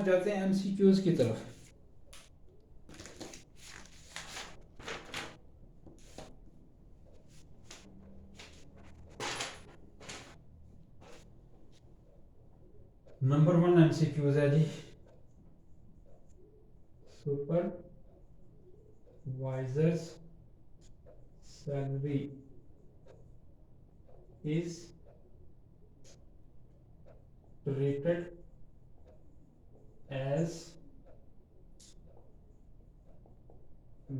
आज जाते हैं एमसीक्यूज की तरफ। नंबर 1 एमसीक्यूज है जी, supervisors salary is treated as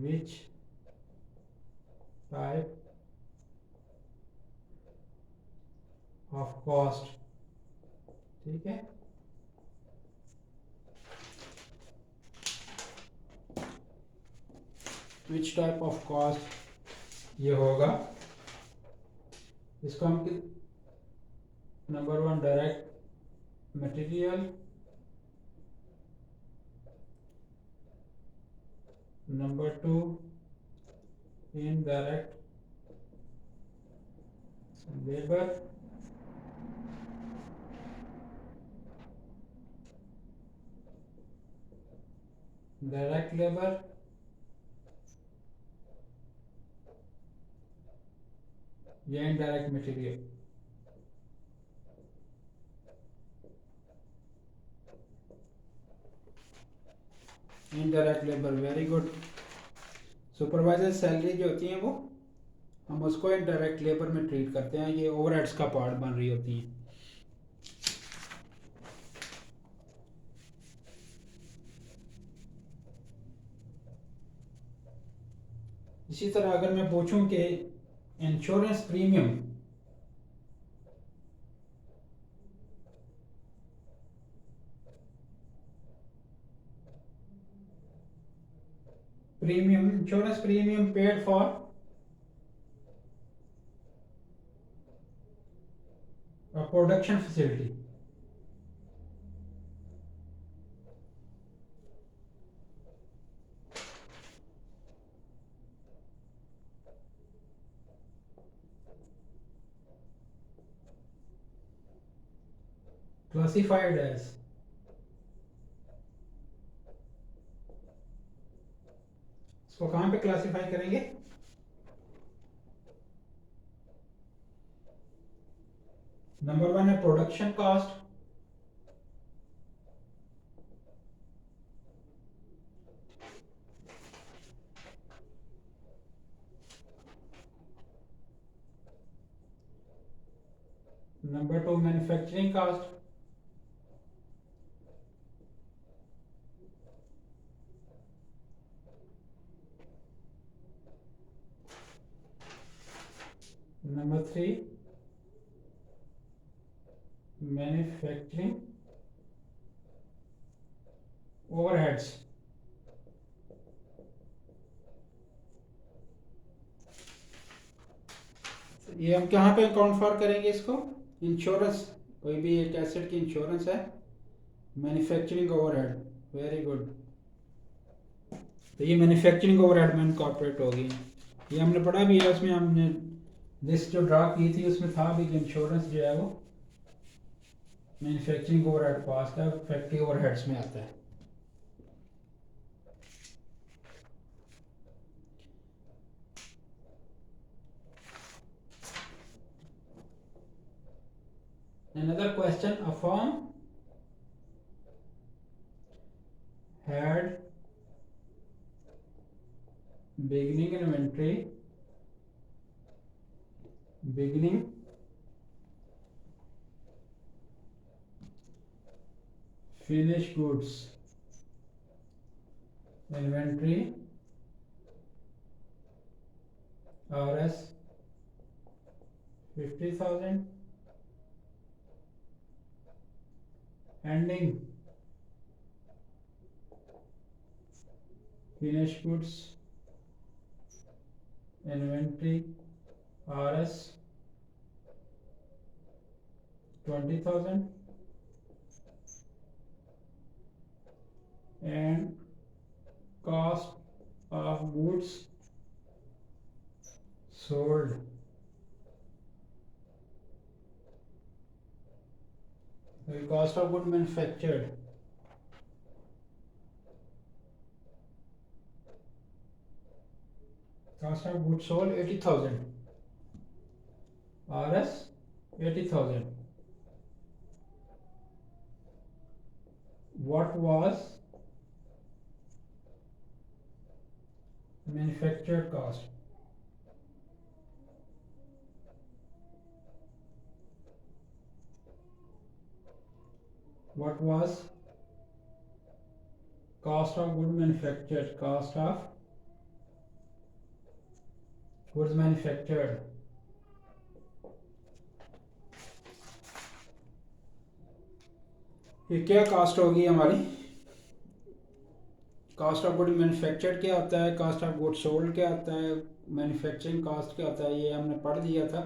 which type of cost। ठीक है, which type of cost ये होगा। इसको हम number 1 direct material, number 2 indirect labour, direct labour, या indirect material. Indirect labour, very good. Supervisor salary जो होती है वो हम उसको इनडायरेक्ट लेबर में ट्रीट करते हैं, ये ओवरहेड्स का पार्ट बन रही होती हैं। इसी तरह अगर मैं पूछूं कि insurance premium insurance premium paid for a production facility, classified as इसको कहां पे क्लासिफाई करेंगे? नंबर 1 है production cost, number 2 manufacturing cost, number 3 manufacturing overheads. ये हम कहाँ पे अकाउंट फॉर करेंगे इसको? इंश्योरेंस, कोई भी एक एसेट की इंश्योरेंस है, मैन्युफैक्चरिंग ओवरहेड, वेरी गुड। तो ये मैन्युफैक्चरिंग ओवरहेड में इनकॉर्पोरेट होगी। ये हमने पढ़ा भी है, उसमें हमने लिस्ट जो ड्रा की थी उसमें था भी कि इंश्योरेंस जो है वो मैन्युफैक्चरिंग ओवरहेड कॉस्ट का फैक्ट्री ओवरहेड्स में आता है। Another question, a firm had beginning inventory, beginning finished goods inventory RS 50,000, ending finished goods inventory RS 20,000, and cost of goods sold the cost of good manufactured cost of goods sold 80,000, RS 80,000. What was manufactured cost? What was cost of goods manufactured? Cost of goods manufactured. ये क्या cast होगी हमारी? Cast of good manufactured क्या होता है, cast of good sold क्या होता है, मैन्युफैक्चरिंग कास्ट क्या होता है, ये हमने पढ़ दिया था।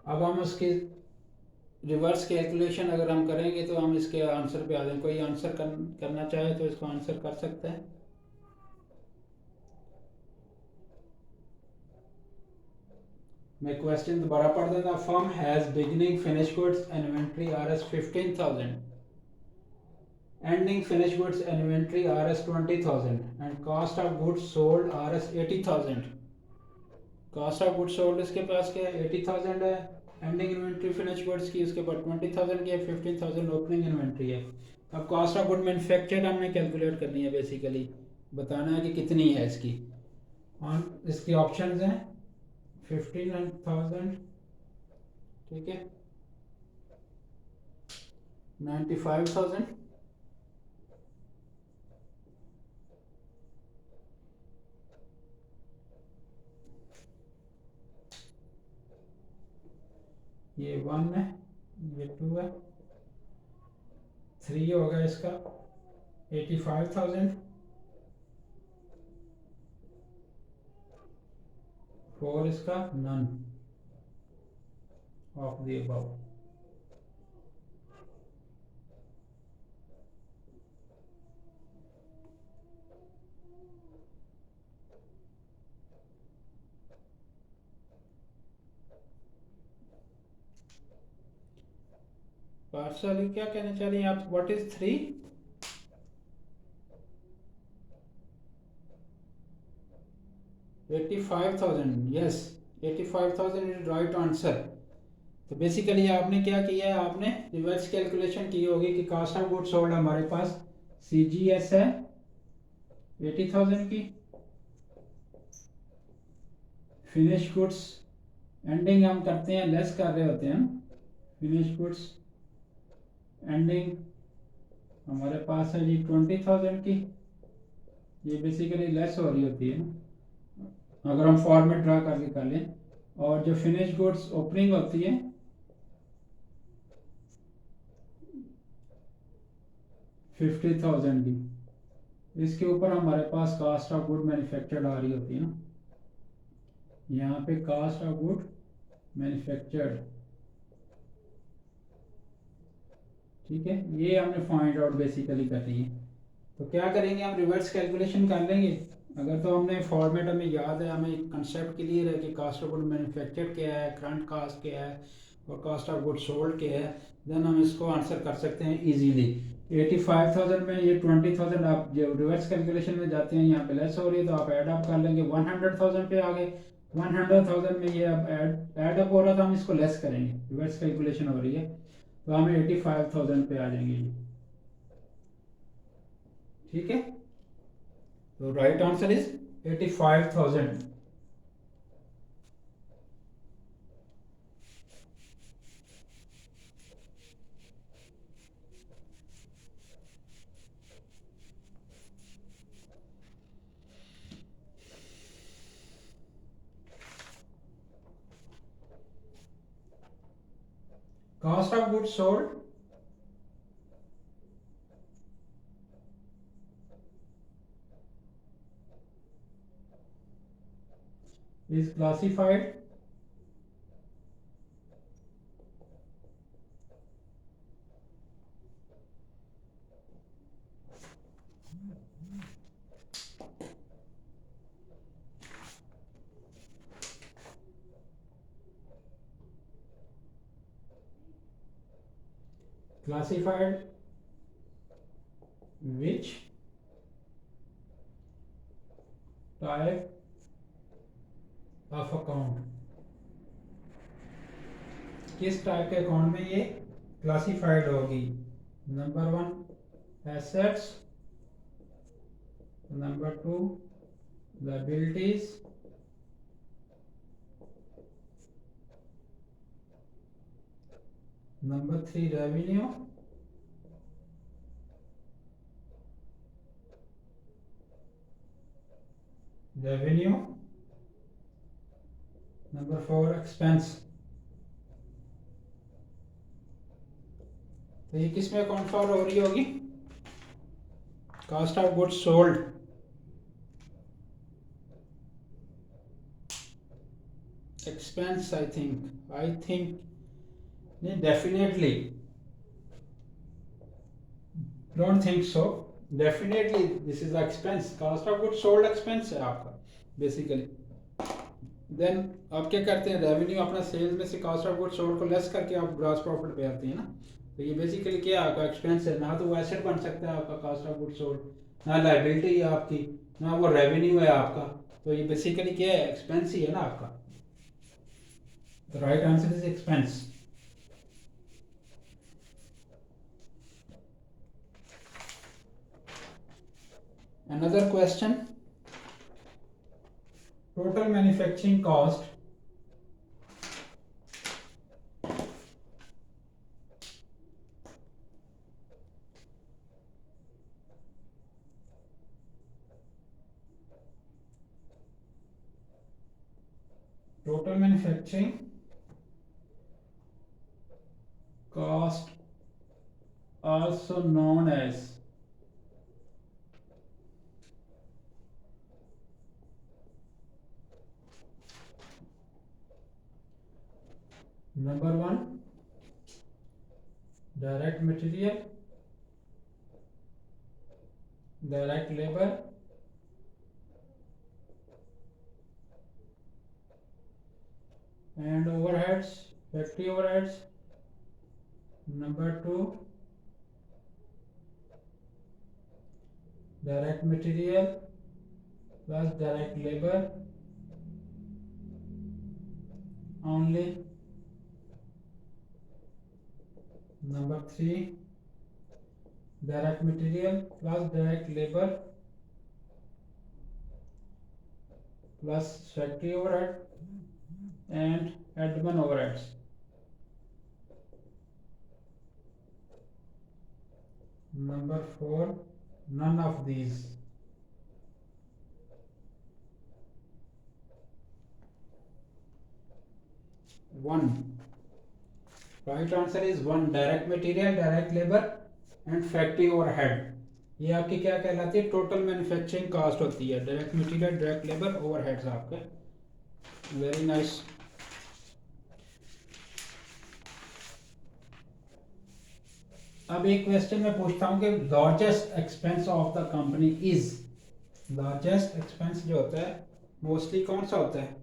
अब हम उसकी रिवर्स कैलकुलेशन अगर हम करेंगे तो हम इसके आंसर पे आ जाएंगे। कोई आंसर करना चाहे तो इसको आंसर कर सकते हैं। मैं क्वेश्चन दोबारा पढ़ देता। Firm has beginning finish goods inventory RS 15,000, ending finished goods inventory RS 20,000 and cost of goods sold RS 80,000. Cost of goods sold इसके पास क्या है 80,000 है, एंडिंग इन्वेंट्री फिनिश गुड्स की उसके पास 20,000 की है, 15,000 ओपनिंग इन्वेंट्री है। अब कॉस्ट ऑफ गुड मैन्युफैक्चर्ड हमने कैलकुलेट करनी है, बेसिकली बताना है कि कितनी है इसकी। ऑन इसके ऑप्शंस हैं 15,000, ठीक है, 95,000, ये 1 है, ये 2 है, 3 होगा इसका 85,000, 4 इसका none of the above. Partially क्या कहना चाह रही हैं आप? What is 3? $85,000, yes, 85,000 is right answer. तो बेसिकली आपने क्या किया है, आपने रिवर्स कैलकुलेशन की होगी कि कास्ट ऑफ गुड्स सोल्ड हमारे पास CGS है 80,000 की, फिनिश गुड्स एंडिंग हम करते हैं, लेस कर रहे होते हैं, फिनिश गुड्स एंडिंग हमारे पास है जी 20,000 की, ये बेसिकली लेस हो रही होती है ना, अगर हम फॉर्मेट ड्रा करके कर लें। और जो फिनिश गुड्स ओपनिंग होती है 50,000 की, इसके ऊपर हमारे पास कास्ट ऑफ गुड मैन्युफैक्चर्ड आ रही होती है ना, यहाँ पे कास्ट ऑफ गुड मैन्युफैक्चर्ड, ठीक है, ये हमने फाइंड आउट बेसिकली करनी है। तो क्या करेंगे हम, रिवर्स कैलकुलेशन कर लेंगे। अगर तो हमने फॉर्मेट हमें याद है, हमें कंसेप्ट क्लियर है कि कास्ट ऑफ गुड मैन्युफैक्चर्ड क्या है, करंट कास्ट क्या है और कास्ट ऑफ गुड सोल्ड क्या है, देन हम इसको आंसर कर सकते हैं इजीली। 85,000 में ये 20,000 आप जो रिवर्स कैलकुलेशन में जाते हैं यहाँ पे लेस हो रही है तो आप ऐड अप कर लेंगे, 100,000 पे आ गए, 100,000 में ये अब ऐड अप हो रहा था, हम इसको लेस करेंगे, रिवर्स कैलकुलेशन हो रही है तो हमें 85,000 पे आ जाएंगे, ठीक है। तो right answer is 85,000। Cost of goods sold is classified which type of account, किस टाइप के अकाउंट में ये क्लासिफाइड होगी? Number 1 assets, number 2 liabilities, number 3 revenue, number 4 expense. तो ये किस में अकाउंट फॉर हो रही होगी? Cost of goods sold, expense. I think नहीं, definitely don't think so, definitely this is expense, cost of goods sold expense है आपका बेसिकली। देन आप क्या करते हैं, रेवेन्यू अपना सेल्स में से कॉस्ट ऑफ गुड्स सोल्ड को लेस करके आप ग्रॉस प्रॉफिट पे आते हैं ना। तो ये बेसिकली क्या है, आपका एक्सपेंस है। ना तो वो एसेट बन सकता है आपका कॉस्ट ऑफ गुड्स सोल्ड, ना लायबिलिटी है आपकी, ना वो रेवेन्यू है आपका। तो ये बेसिकली क्या है, एक्सपेंस ही है ना आपका। The right answer is expense. Another question, total manufacturing cost total manufacturing cost, also known as number 1 direct material, direct labor, and overheads, factory overheads. Number 2 direct material plus direct labor only. Number 3 direct material plus direct labor plus factory overhead and admin overheads. Number 4 none of these. One. Right answer is 1 direct material, direct labor and factory overhead. ये आपकी क्या कहलाती है, total manufacturing cost होती है। Direct material, direct labour, overheads आपके। Very nice. अब एक क्वेश्चन मैं पूछता हूँ कि largest expense of the company is, largest expense जो होता है मोस्टली कौन सा होता है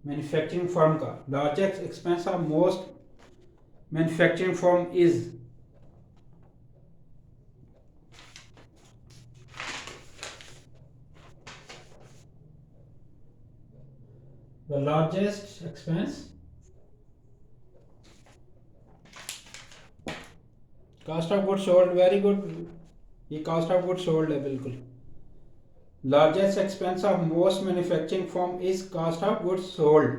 मैन्युफैक्चरिंग फर्म का? Largest expense of most manufacturing firm is, the largest expense, cost of goods sold, very good, ये cost of goods sold है बिल्कुल। largest expense of most manufacturing firm is cost of goods sold।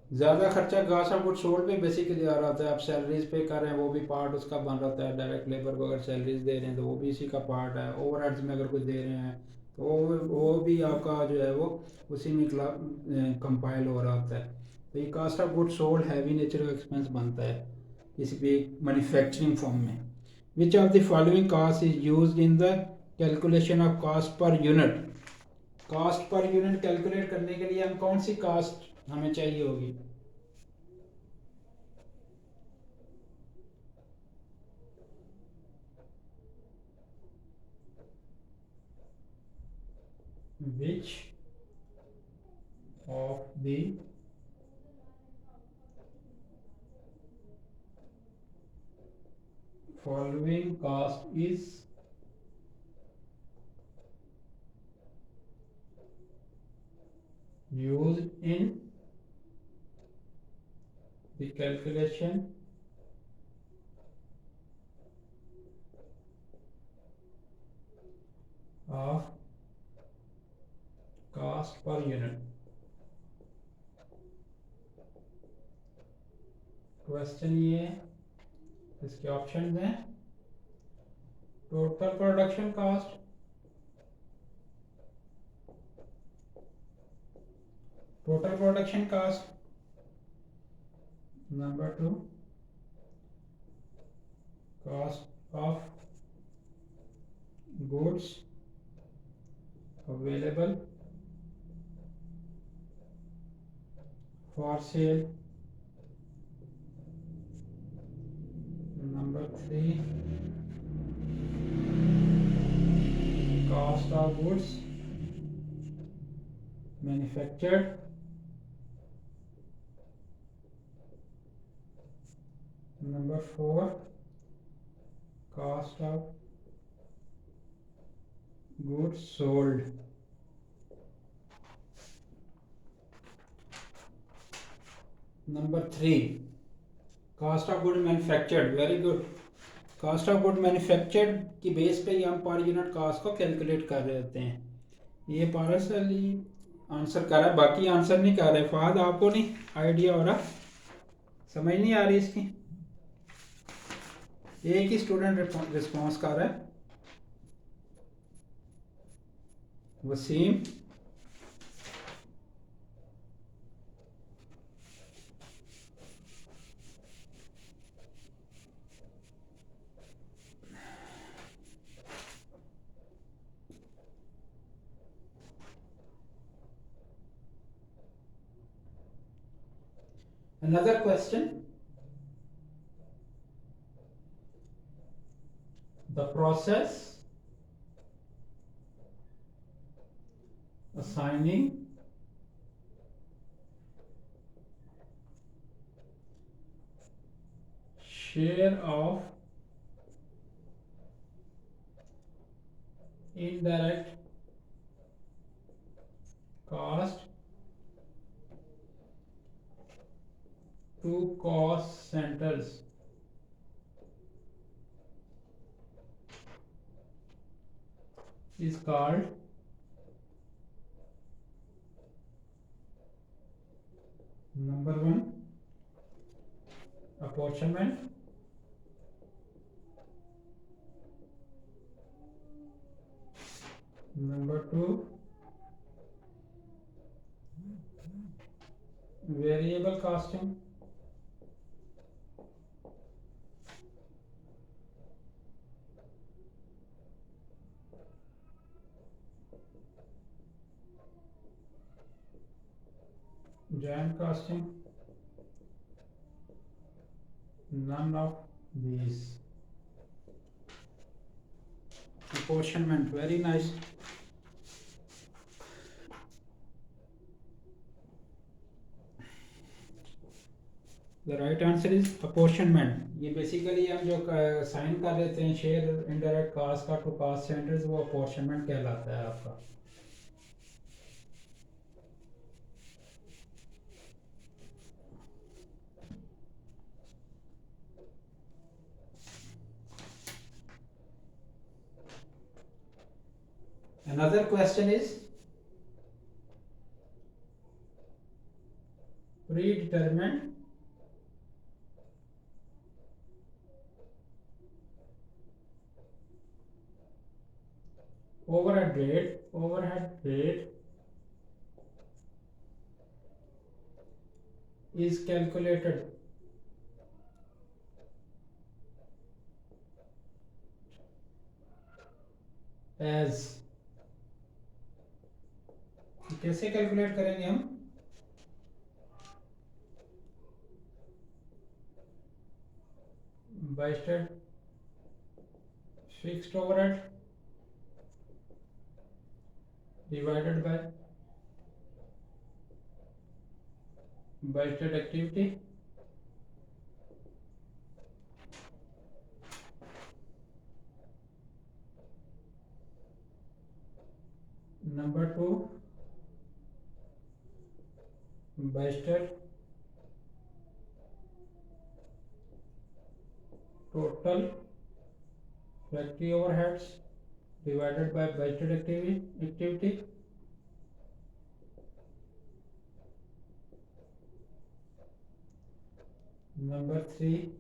ज़्यादा खर्चा cost of goods sold पे basically आ रहा होता है। आप सैलरीज पे कर रहे हैं, वो भी पार्ट उसका बन रहा होता है। डायरेक्ट लेबर को अगर सैलरीज दे रहे हैं तो वो भी इसी का पार्ट है। ओवरहेड्स में अगर कुछ दे रहे हैं तो वो भी आपका जो है वो उसी में कंपाइल हो रहा होता है। तो ये cost of goods sold heavy nature का एक्सपेंस बनता है किसी भी मैन्युफैक्चरिंग फॉर्म में। Which of the following cost is used in the calculation of cost per unit? Cost per unit calculate करने के लिए हम कौन सी कॉस्ट हमें चाहिए होगी? Which of the following cost is used in the calculation of cost per unit. Question ये है, इसके ऑप्शन हैं total production cost, total production cost, number 2 cost of goods available for sale, number 3 cost of goods manufactured, number 4 cost of goods sold. Number 3 cost of good manufactured, very good. Cost of good manufactured की base पे ही हम पर unit cost को calculate कर रहे होते हैं। ये पारस अली आंसर कर रहा है, बाकी आंसर नहीं कर रहे। फहद आपको नहीं आइडिया हो रहा, समझ नहीं आ रही इसकी? एक ही स्टूडेंट रिस्पॉन्स कर रहा है, Wasim. Another question. The process assigning share of indirect cost to cost centers is called number 1 apportionment, number 2 variable costing, joint costing, none of these. Apportionment, very nice. The right answer is apportionment. ये basically हम जो sign कर देते हैं share indirect cost का to cost centres, वो apportionment कहलाता है आपका। Another question is predetermined overhead rate is calculated as, कैसे कैलकुलेट करेंगे हम? Budgeted fixed overhead divided by budgeted activity, number 2 budgeted total factory overheads divided by budgeted activity. Number 3,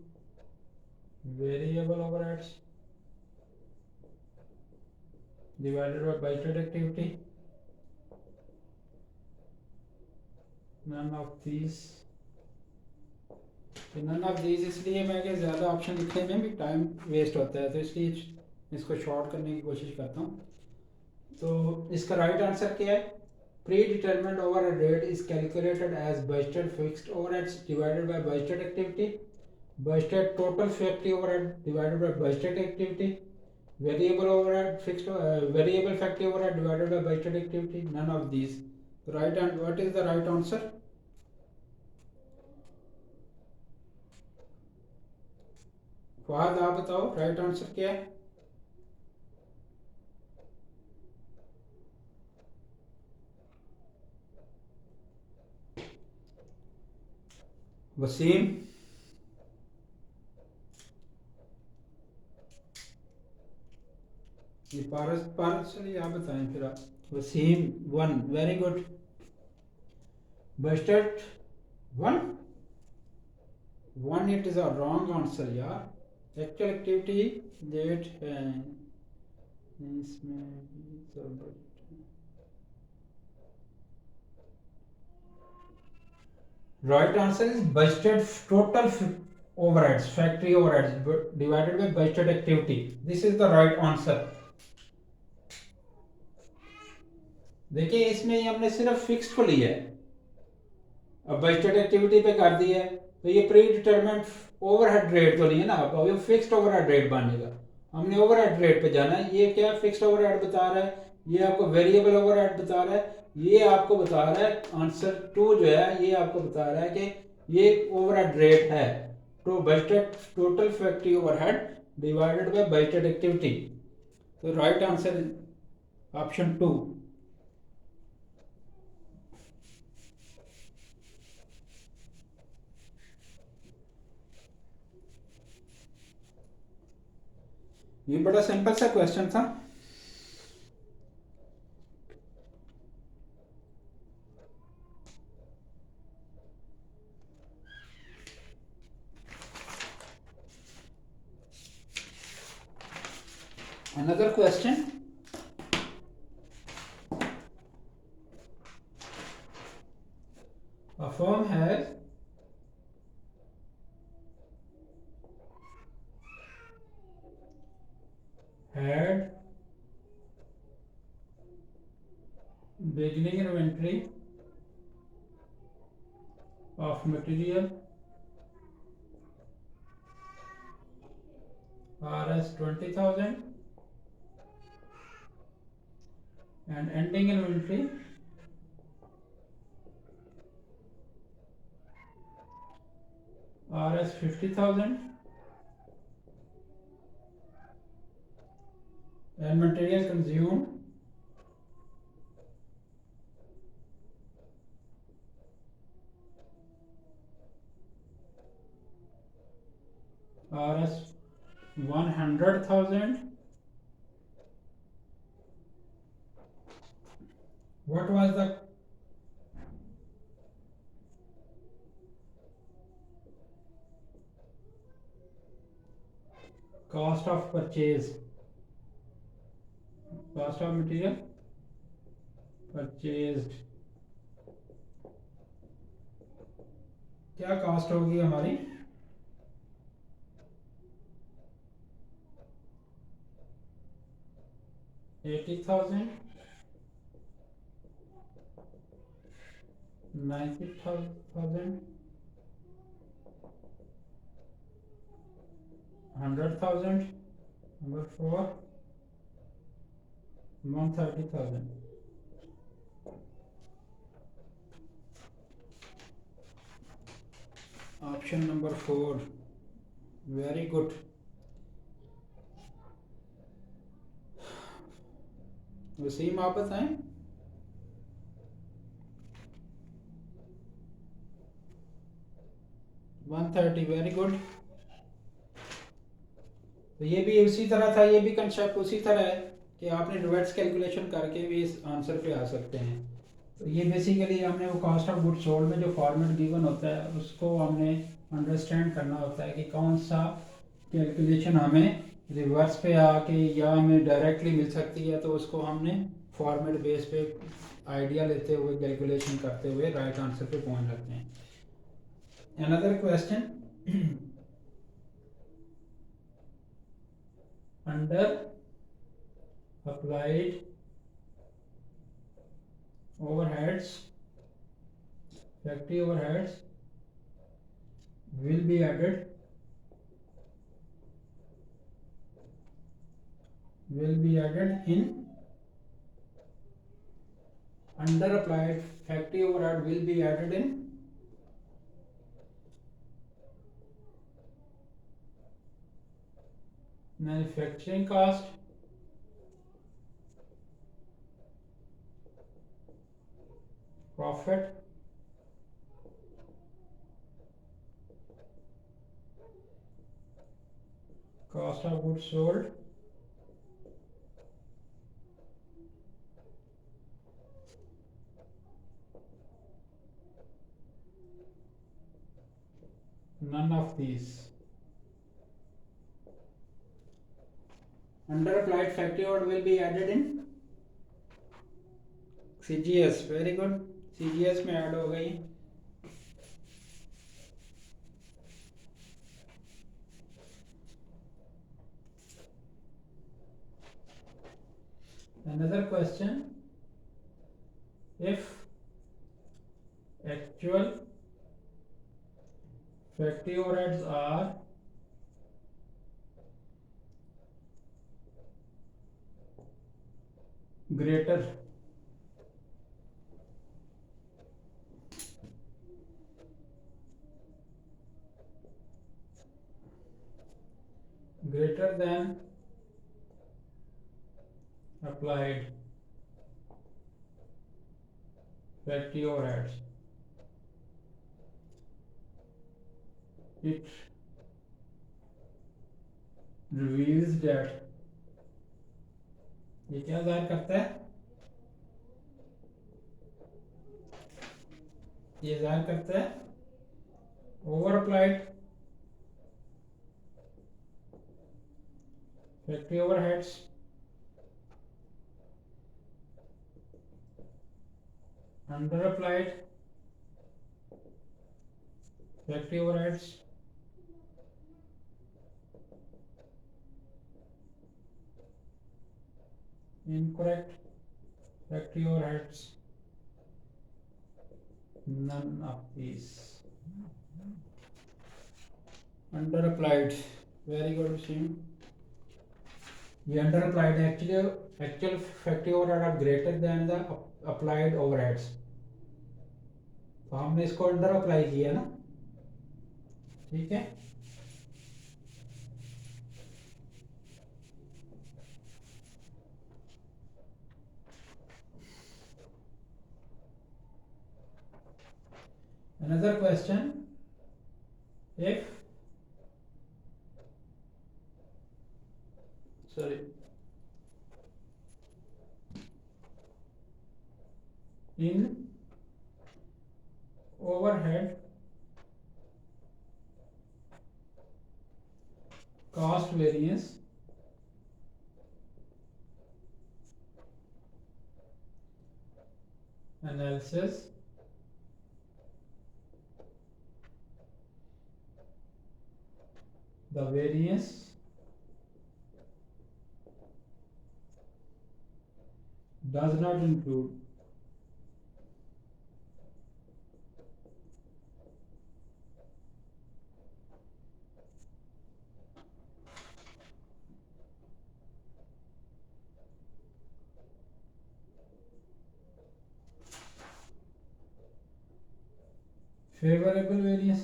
variable overheads divided by budgeted activity. None of these इसलिए मैं कि ज़्यादा option लिखने में भी टाइम वेस्ट होता है, तो इसलिए इसको शॉर्ट करने की कोशिश करता हूँ। तो इसका राइट आंसर क्या है? Pre determined overhead rate is calculated as budgeted fixed overheads divided by budgeted activity, budgeted total factory overhead divided by budgeted activity, variable overhead fixed variable factory overhead divided by budgeted activity, none of these. Right and what is the right answer? Fahad आप बताओ right answer क्या है? वसीम, ये पारस चलिए आप बताएं फिर आप। Waseem 1, very good. Budgeted 1 it is a wrong answer यार। एक्चुअल एक्टिविटी डेट है इसमें right answer is budgeted total overheads, factory overheads divided by budgeted activity. This is the right answer. देखिए इसमें हमने सिर्फ फिक्स्ड को लिया है, अब बजटेड एक्टिविटी पे कर दिया है, तो ये प्री डिटरमिन्ड ओवरहेड रेट तो नहीं है ना, अब ये फिक्स्ड ओवरहेड रेट बनेगा। हमने ओवरहेड रेट पे जाना है। ये क्या फिक्स्ड ओवरहेड बता रहा है, ये आपको वेरिएबल ओवरहेड बता रहा है, ये आपको बता रहा है आंसर 2 जो है ये आपको बता रहा है कि ये ओवरहेड रेट है। तो budgeted total factory overhead divided by budgeted activity. तो राइट आंसर ऑप्शन 2। ये बड़ा सिंपल सा क्वेश्चन था। Another question. A firm has had beginning inventory of material Rs 20,000 and ending inventory Rs 50,000 and material consumed Rs 100,000. What was the cost of purchase? Cost of material purchased क्या cost होगी हमारी? $80,000, $90,000, $100,000. Number 4, $130,000. Option number 4, very good. Wasim आप बताएं। 130, very good. तो ये भी उसी तरह था, ये भी कंसेप्ट उसी तरह है कि आपने रिवर्स कैलकुलेशन करके भी इस आंसर पे आ सकते हैं। तो ये बेसिकली हमने वो कॉस्ट ऑफ गुड सोल्ड में जो फॉर्मेट गिवन होता है उसको हमने अंडरस्टैंड करना होता है कि कौन सा कैलकुलेशन हमें रिवर्स पे आके या हमें डायरेक्टली मिल सकती है, तो उसको हमने फॉर्मेट बेस पे आइडिया लेते हुए कैलकुलेशन करते हुए राइट आंसर पे पहुंच जाते हैं। Another question, under applied overheads, factory overheads will be added in under applied factory overhead will be added in manufacturing cost, profit, cost of goods sold, none of these. Under applied factory overhead will be added in CGS, very good, CGS में add हो गई। Another question, if actual factory overheads are greater than applied factory overheads, it reveals that, ये क्या जाहिर करता है, ये जाहिर करता है over applied factory overheads under applied factory overheads incorrect factory overheads, none of these. Under applied, very good Vishim. ये under applied actual factory overhead are greater than the applied overheads, तो हमने इसको अंडर अप्लाई किया ना, ठीक है। Another question, if in overhead cost variance analysis the variance does not include favorable variance,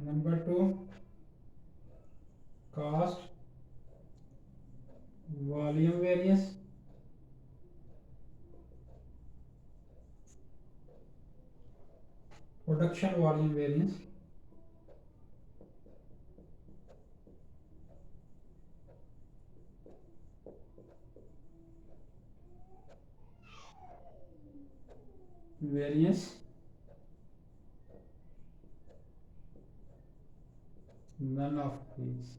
number 2 cost volume variance, production volume variance, variance none of these.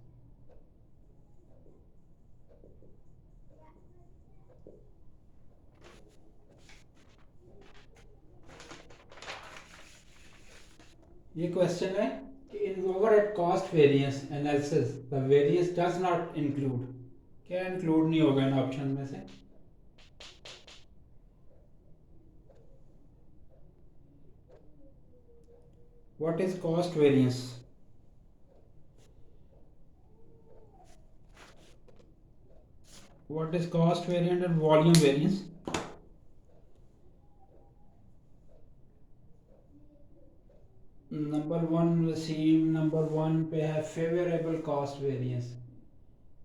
ये question है कि in overhead cost variance analysis the variance does not include, क्या include नहीं होगा इन option में से? What is cost variance? What is cost variant and volume variance? Number one Wasim, number one पे है favourable cost variance.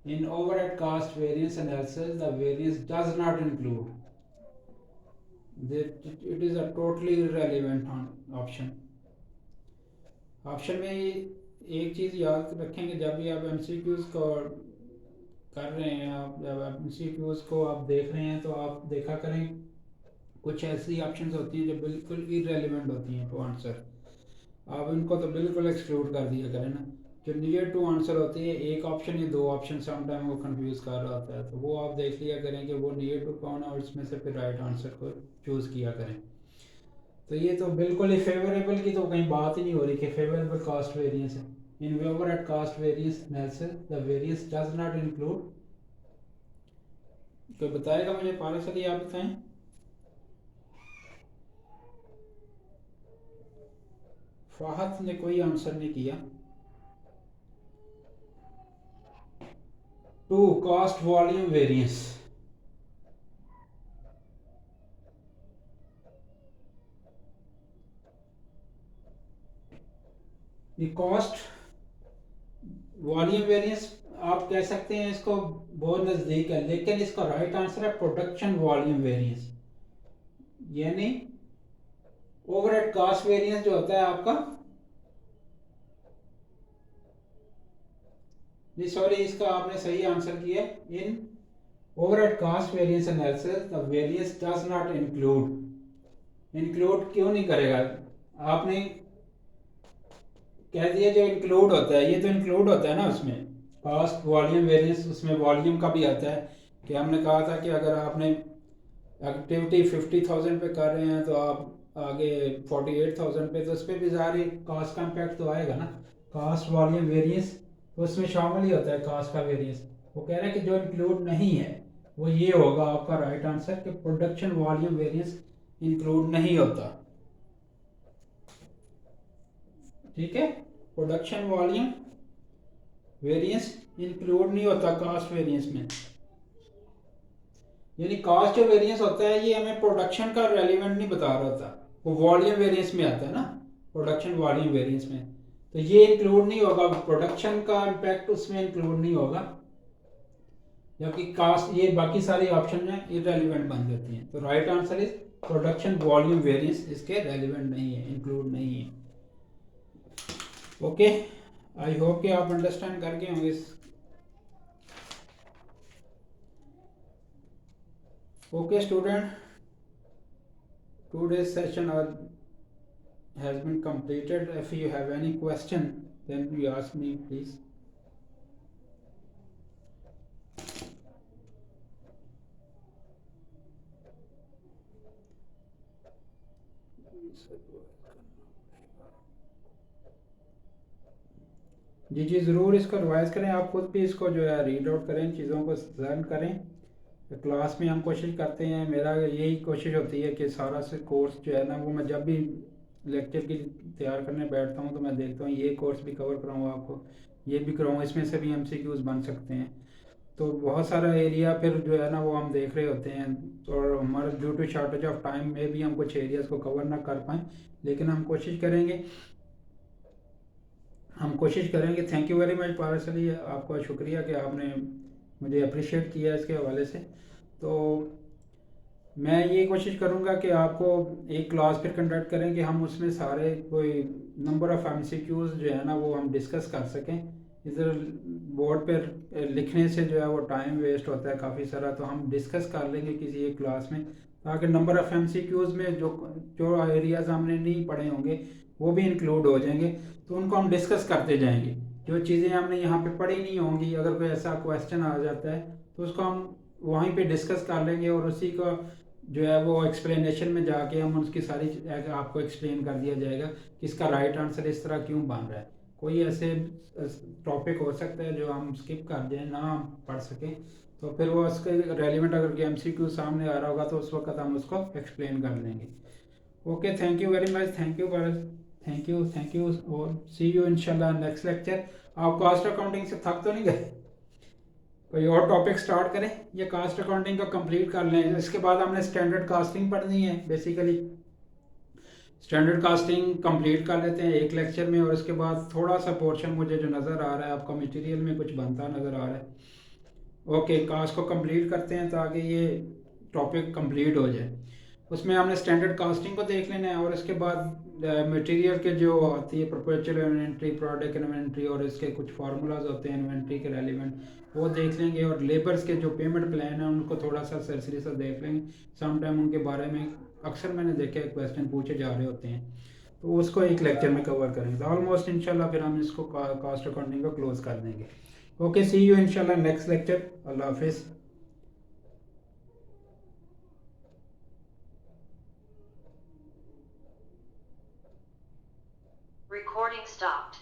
In overhead cost variance analysis the variance does not include, it is a totally irrelevant option. Option में एक चीज़ याद रखेंगे, जब भी आप MCQs को कर रहे हैं, आप जब एमसीक्यूज को आप देख रहे हैं तो आप देखा करें कुछ ऐसी ऑप्शंस होती हैं जो बिल्कुल इररिलेवेंट होती हैं टू आंसर, आप इनको तो बिल्कुल एक्सक्लूड कर दिया करें ना। जो नियर टू आंसर होती है, एक ऑप्शन या दो ऑप्शन समटाइम वो कंफ्यूज कर रहा होता है, तो वो आप देख लिया करें कि वो नियर टू कौन है और उसमें से फिर राइट आंसर को चूज़ किया करें। तो ये तो बिल्कुल ही फेवरेबल की तो कहीं बात ही नहीं हो रही कि फेवरेबल कॉस्ट वेरिएंस है। In overhead cost variance analysis the variance does not include, कोई बताएगा मुझे? पारा सर आप बताएं। फाहद ने कोई आंसर नहीं किया। टू कॉस्ट वॉल्यूम वेरिएंस, ये कॉस्ट वॉल्यूम वेरिएंस आप कह सकते हैं, इसको बहुत नज़दीक है, लेकिन इसका राइट आंसर है प्रोडक्शन वॉल्यूम वेरिएंस। यानी ओवरहेड कॉस्ट वेरिएंस जो होता है आपका, जी सॉरी, इसका आपने सही आंसर किया। In overhead cost variance analysis the variance does not include, include क्यों नहीं करेगा? आपने कह दिया जो इंक्लूड होता है, ये तो इंक्लूड होता है ना उसमें, कॉस्ट वॉल्यूम वेरिएंस, उसमें वॉल्यूम का भी आता है कि हमने कहा था कि अगर आपने एक्टिविटी 50,000 पे कर रहे हैं तो आप आगे 48,000 पे, तो उस पर भी ज़ाहिर कॉस्ट का इम्पैक्ट तो आएगा ना। कॉस्ट वॉल्यूम वेरिएंस तो उसमें शामिल ही होता है कॉस्ट का वेरिएंस। वो कह रहे हैं कि जो इंक्लूड नहीं है वो ये होगा आपका राइट आंसर कि प्रोडक्शन वॉल्यूम वेरिएंस इंक्लूड नहीं होता। ठीक है, प्रोडक्शन वॉल्यूम वेरिएंस इंक्लूड नहीं होता कॉस्ट वेरिएंस में। यानी कॉस्ट जो वेरिएंस होता है ये हमें प्रोडक्शन का रेलिवेंट नहीं बता रहा होता, वो वॉल्यूम वेरिएंस में आता है ना, प्रोडक्शन वॉल्यूम वेरिएंस में, तो ये इंक्लूड नहीं होगा, प्रोडक्शन का इम्पैक्ट उसमें इंक्लूड नहीं होगा, जबकि कास्ट ये बाकी सारी ऑप्शन में इररिलेवेंट बन जाती हैं। तो right answer is production volume variance इसके रेलिवेंट नहीं है, इंक्लूड नहीं है। ओके, आई होप कि आप अंडरस्टैंड करके होंगे। Okay student, today's session has been completed. If you have any question, then you ask me, please. जी जी ज़रूर इसको रिवाइज करें, आप खुद भी इसको जो है रीड आउट करें, चीज़ों को लर्न करें। तो क्लास में हम कोशिश करते हैं, मेरा यही कोशिश होती है कि सारा से कोर्स जो है ना वो मैं जब भी लेक्चर की तैयार करने बैठता हूँ तो मैं देखता हूँ ये कोर्स भी कवर कराऊँ, आपको ये भी कराऊँ, इसमें से भी MCQs बन सकते हैं। तो बहुत सारा एरिया फिर जो है ना वो हम देख रहे होते हैं, और हमारा due to shortage of time में भी हम कुछ एरियाज़ को कवर ना कर पाएँ, लेकिन हम कोशिश करेंगे, थैंक यू वेरी मच पारस अली, आपका शुक्रिया कि आपने मुझे अप्रिशिएट किया इसके हवाले से। तो मैं ये कोशिश करूँगा कि आपको एक क्लास फिर कंडक्ट करें कि हम उसमें सारे कोई नंबर ऑफ़ एमसीक्यूज़ जो है ना वो हम डिस्कस कर सकें। इधर बोर्ड पर लिखने से जो है वो टाइम वेस्ट होता है काफ़ी सारा, तो हम डिस्कस कर लेंगे किसी एक क्लास में, ताकि नंबर ऑफ़ एमसीक्यूज़ में जो जो एरियाज़ हमने नहीं पढ़े होंगे वो भी इंक्लूड हो जाएंगे, तो उनको हम डिस्कस करते जाएंगे। जो चीज़ें हमने यहाँ पे पढ़ी नहीं होंगी, अगर कोई ऐसा क्वेश्चन आ जाता है तो उसको हम वहीं पे डिस्कस कर लेंगे, और उसी का जो है वो एक्सप्लेनेशन में जाके हम उसकी सारी आपको एक्सप्लेन कर दिया जाएगा कि इसका राइट आंसर इस तरह क्यों बन रहा है। कोई ऐसे टॉपिक हो सकता है जो हम स्किप कर दें, ना हम पढ़ सकें, तो फिर वो उसके रेलिवेंट अगर एमसीक्यू सामने आ रहा होगा तो उस वक्त हम उसको एक्सप्लेन कर लेंगे। Okay, thank you very much, thank you Bharat, thank you, और सी यू इंशाल्लाह नेक्स्ट लेक्चर। आप कॉस्ट अकाउंटिंग से थक तो नहीं गए? कोई और टॉपिक स्टार्ट करें, ये कास्ट अकाउंटिंग का कंप्लीट कर लें, इसके बाद हमने स्टैंडर्ड कास्टिंग पढ़नी है बेसिकली। स्टैंडर्ड कास्टिंग कंप्लीट कर लेते हैं एक लेक्चर में, और इसके बाद थोड़ा सा पोर्शन मुझे जो नज़र आ रहा है आपका मटेरियल में कुछ बनता नज़र आ रहा है। ओके, कास्ट को कंप्लीट करते हैं ताकि ये टॉपिक कंप्लीट हो जाए। उसमें हमने स्टैंडर्ड कास्टिंग को देख लेना है, और इसके बाद मटेरियल के जो आती है परपेचुअल इन्वेंट्री, प्रोडक्ट इन्वेंट्री, और इसके कुछ फार्मूलाज होते हैं इन्वेंट्री के रेलिवेंट, वो देख लेंगे। और लेबर्स के जो पेमेंट प्लान है उनको थोड़ा सा सरसरी सा देख लेंगे। समटाइम उनके बारे में अक्सर मैंने देखा है क्वेश्चन पूछे जा रहे होते हैं, तो उसको एक लेक्चर में कवर करेंगे। तो ऑलमोस्ट इंशाल्लाह फिर हम इसको कास्ट अकाउंटिंग को क्लोज कर देंगे। ओके, सी यू इंशाल्लाह नेक्स्ट लेक्चर। अल्लाह हाफिज़। Recording stopped.